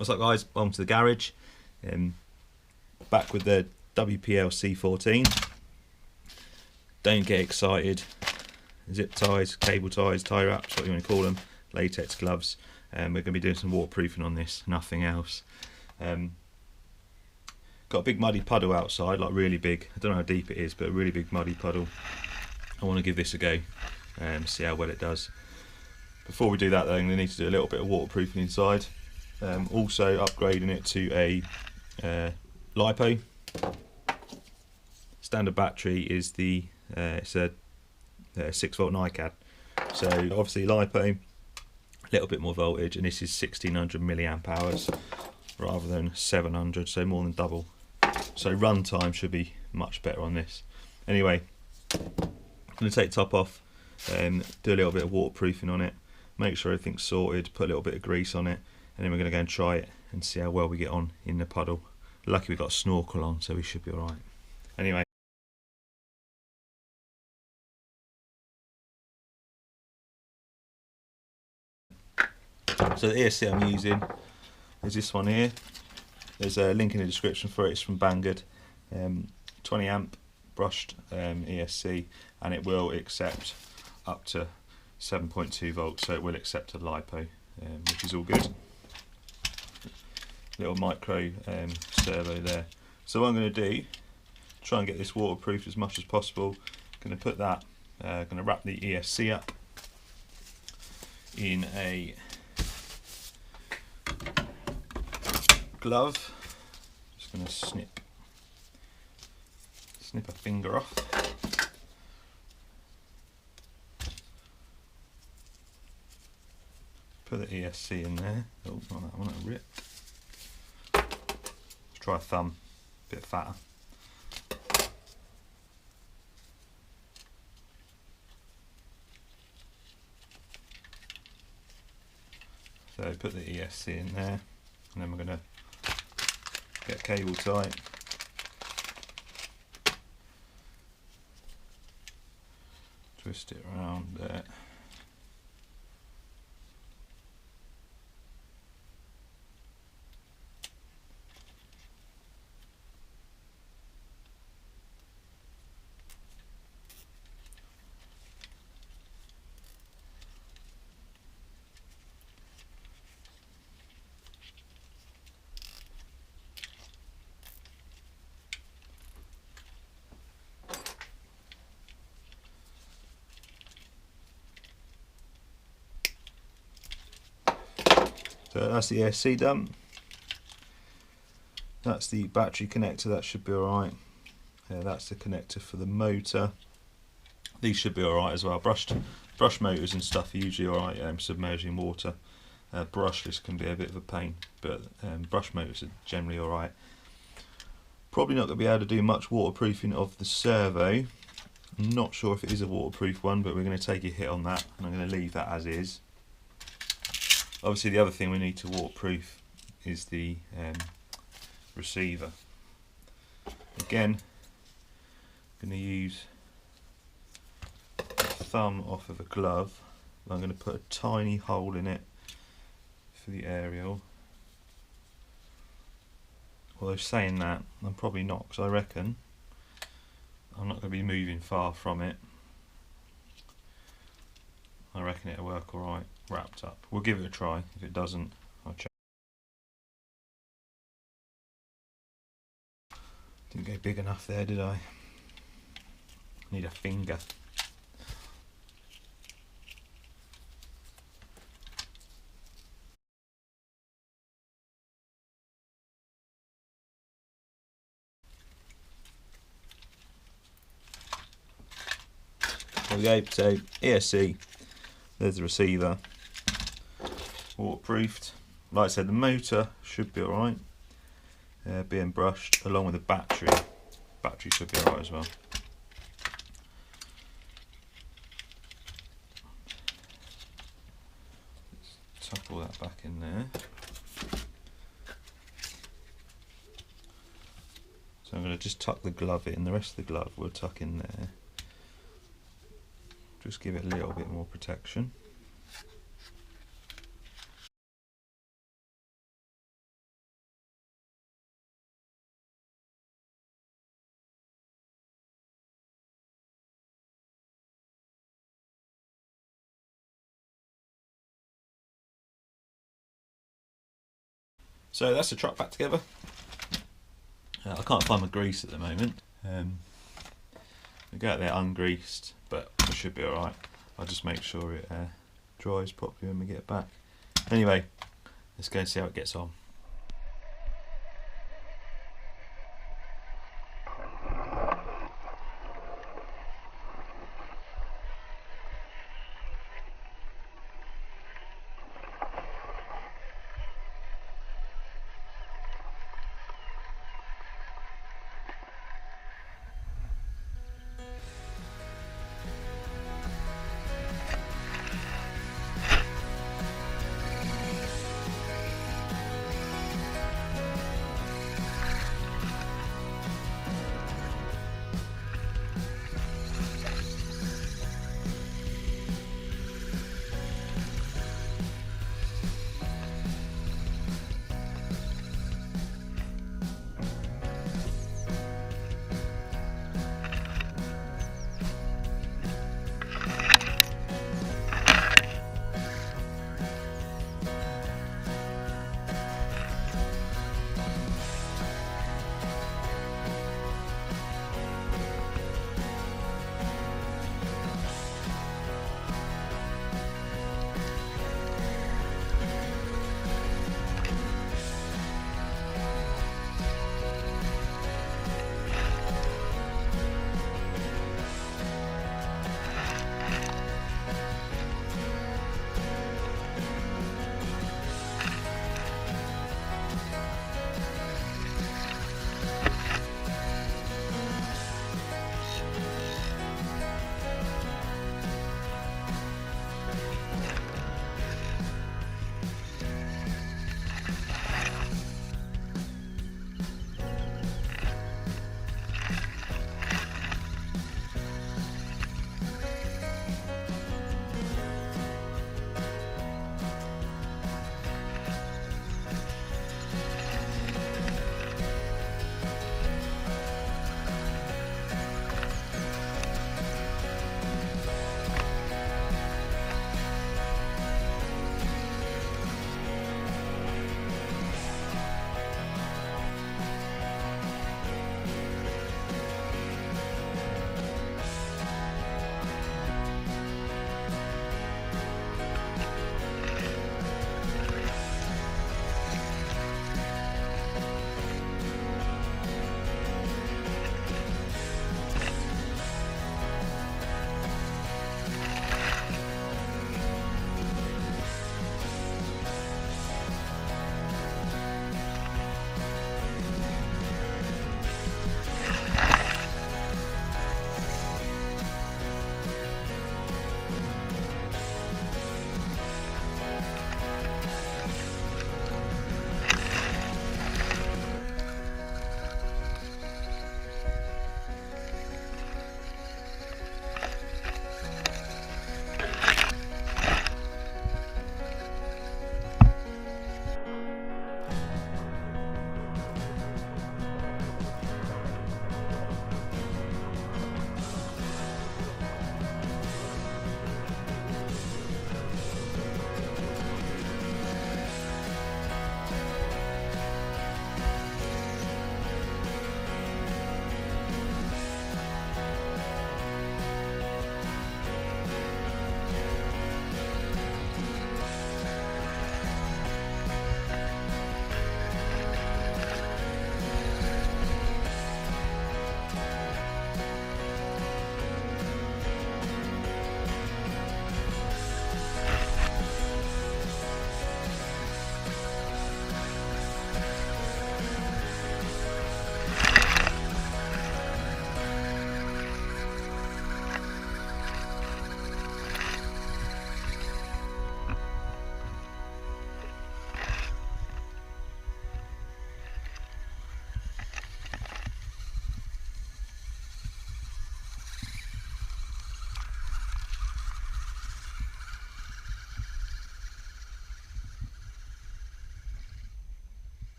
What's up guys, welcome to the garage. Back with the WPL C14. Don't get excited. Zip ties, cable ties, tie wraps, what you want to call them, latex gloves. We're going to be doing some waterproofing on this, nothing else. Got a big muddy puddle outside, like really big. I don't know how deep it is, but a really big muddy puddle. I want to give this a go and see how well it does. Before we do that though, I'm going to need to do a little bit of waterproofing inside. Also upgrading it to a Lipo. Standard battery is the it's a 6-volt NiCad. So obviously Lipo, a little bit more voltage, and this is 1600 milliamp hours rather than 700, so more than double. So run time should be much better on this. Anyway, I'm going to take the top off and do a little bit of waterproofing on it. Make sure everything's sorted, put a little bit of grease on it, and then we're going to go and try it and see how well we get on in the puddle. Lucky we've got a snorkel on, so we should be alright. Anyway. So the ESC I'm using is this one here. There's a link in the description for it. It's from Banggood. 20 amp brushed ESC, and it will accept up to 7.2 volts, so it will accept a Lipo, which is all good. Little micro servo there. So what I'm going to do, try and get this waterproof as much as possible. Going to put that, going to wrap the ESC up in a glove. Just going to snip a finger off. Put the ESC in there. Oh, not that one, that'll rip. Let's try a thumb, a bit fatter. So put the ESC in there, and then we're going to get a cable tie. Twist it around there. So that's the ESC done. That's the battery connector, that should be alright. That's the connector for the motor. These should be alright as well. Brush motors and stuff are usually alright, submerging water. Brushless can be a bit of a pain, but brush motors are generally alright. Probably not going to be able to do much waterproofing of the servo. I'm not sure if it is a waterproof one, but we're going to take a hit on that, and I'm going to leave that as is. Obviously the other thing we need to waterproof is the receiver. Again, I'm going to use a thumb off of a glove. I'm going to put a tiny hole in it for the aerial. Although saying that, I'm probably not, because I reckon I'm not going to be moving far from it. I reckon it'll work alright wrapped up. We'll give it a try. If it doesn't, I'll check. Didn't go big enough there, did I? Need a finger. There we go. So ESC. There's the receiver, waterproofed. Like I said, the motor should be alright, being brushed, along with the battery. Battery should be alright as well. Let's tuck all that back in there. So I'm going to just tuck the glove in, the rest of the glove we'll tuck in there. Just give it a little bit more protection. So that's the truck back together. I can't find my grease at the moment. We go out there ungreased, but it should be alright. I'll just make sure it dries properly when we get back. Anyway, let's go and see how it gets on.